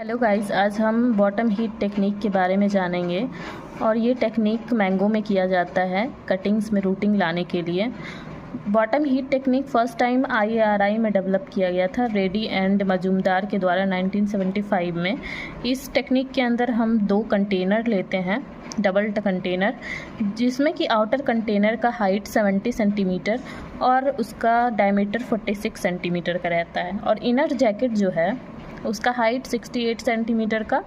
Hello guys, आज हम bottom heat technique के बारे में जानेंगे। और ये टेक्निक मैंगो में किया जाता है कटिंग्स में रूटिंग लाने के लिए। Bottom heat technique first time IARI में डेवलप किया गया था रेडी एंड मजूमदार के द्वारा 1975 में। इस टेक्निक के अंदर हम 2 कंटेनर लेते हैं, डबल कंटेनर, जिसमें कि आउटर कंटेनर का हाइट 70 सेंटीमीटर और उसका डायमीटर 46 सेंटीमीटर का रहता है। और इनर जैकेट जो है उसका हाइट 68 सेंटीमीटर का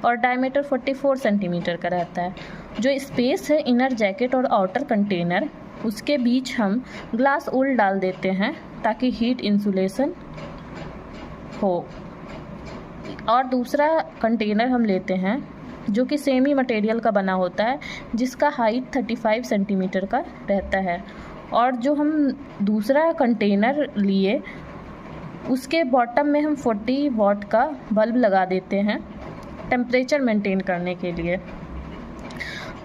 और डायमीटर 44 सेंटीमीटर का रहता है। जो स्पेस है इनर जैकेट और आउटर कंटेनर, उसके बीच हम ग्लास वूल डाल देते हैं ताकि हीट इंसुलेशन हो। और दूसरा कंटेनर हम लेते हैं जो कि सेमी मटेरियल का बना होता है, जिसका हाइट 35 सेंटीमीटर का रहता है। और जो हम दूसरा कंटेनर लिए उसके बॉटम में हम 40 वाट का बल्ब लगा देते हैं टेम्परेचर मेंटेन करने के लिए।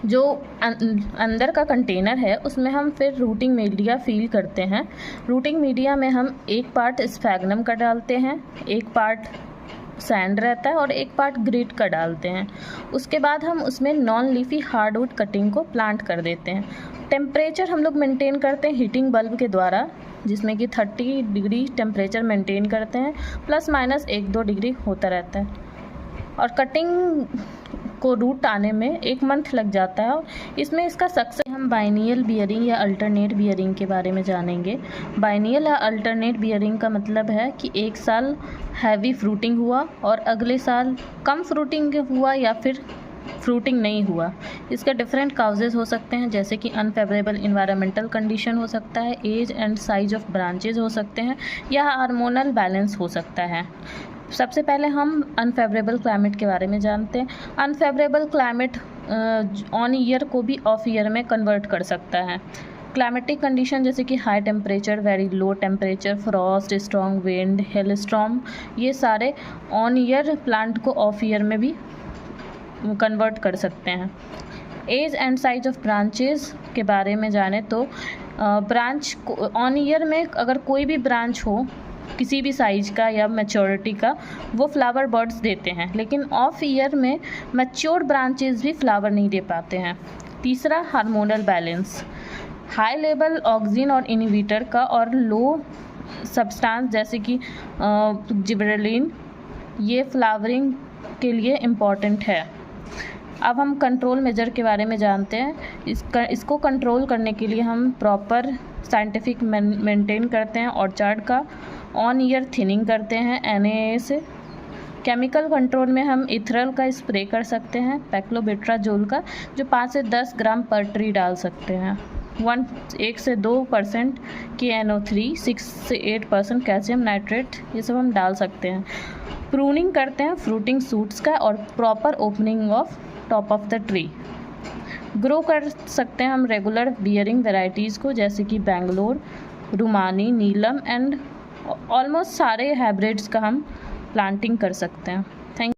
जो अंदर का कंटेनर है उसमें हम फिर रूटिंग मीडिया फिल करते हैं। रूटिंग मीडिया में हम एक पार्ट स्फैग्नम का डालते हैं, एक पार्ट सैंड रहता है और एक पार्ट ग्रिट का डालते हैं। उसके बाद हम उसमें नॉन लीफी हार्डवुड कटिंग को प्लांट कर देते हैं। टेम्परेचर हम लोग मेंटेन करते हैं हीटिंग बल्ब के द्वारा, जिसमें कि 30 डिग्री टेम्परेचर मेंटेन करते हैं, प्लस माइनस 1-2 डिग्री होता रहता है। और कटिंग को रूट आने में 1 मंथ लग जाता है। और इसमें इसका सक्सेस हम बाइनियल बियरिंग या अल्टरनेट बियरिंग के बारे में जानेंगे। बाइनियल या अल्टरनेट बियरिंग का मतलब है कि 1 साल हैवी फ्रूटिंग हुआ और अगले साल कम फ्रूटिंग हुआ या फिर फ्रूटिंग नहीं हुआ। इसका डिफरेंट काउजेज हो सकते हैं, जैसे कि अनफेवरेबल इन्वायरमेंटल कंडीशन हो सकता है, age and size of branches हो सकते हैं, या हार्मोनल बैलेंस हो सकता है। सबसे पहले हम अनफेवरेबल क्लाइमेट के बारे में जानते हैं। अनफेवरेबल क्लाइमेट ऑन ईयर को भी ऑफ ईयर में कन्वर्ट कर सकता है। क्लाइमेटिक कंडीशन जैसे कि high temperature, very low temperature, frost, strong wind, hailstorm, ये सारे ऑन ईयर प्लांट को ऑफ ईयर में भी कन्वर्ट कर सकते हैं। Age and size of branches के बारे में जाने तो ब्रांच ऑन ईयर में अगर कोई भी ब्रांच हो किसी भी साइज का या मैच्योरिटी का, वो फ्लावर बर्ड्स देते हैं, लेकिन ऑफ ईयर में मैच्योर ब्रांचेस भी फ्लावर नहीं दे पाते हैं। तीसरा, hormonal balance, high level oxygen और इनहिबिटर का और लो सब्सटेंस जैसे कि जिबरेलिन, ये फ्लावरिंग के लिए इम्पॉर्टेंट है। अब हम कंट्रोल मेजर के बारे में जानते हैं। इसको कंट्रोल करने के लिए हम प्रॉपर साइंटिफिक मेंटेन करते हैं। ऑर्चार्ड का ऑन ईयर थिनिंग करते हैं NaA से। केमिकल कंट्रोल में हम इथरल का स्प्रे कर सकते हैं, पैक्लोबेट्राजोल का, जो 5 से 10 ग्राम पर ट्री डाल सकते हैं। 1 से 2% KNO3, 6 से 8% कैल्शियम नाइट्रेट, ये सब हम डाल सकते हैं। प्रूनिंग करते हैं फ्रूटिंग सूट्स का और proper opening of top of the tree. Grow कर सकते हैं हम रेगुलर बियरिंग वेराइटीज़ को, जैसे कि बेंगलोर, रुमानी, नीलम एंड ऑलमोस्ट सारे हाइब्रिड्स का हम प्लांटिंग कर सकते हैं।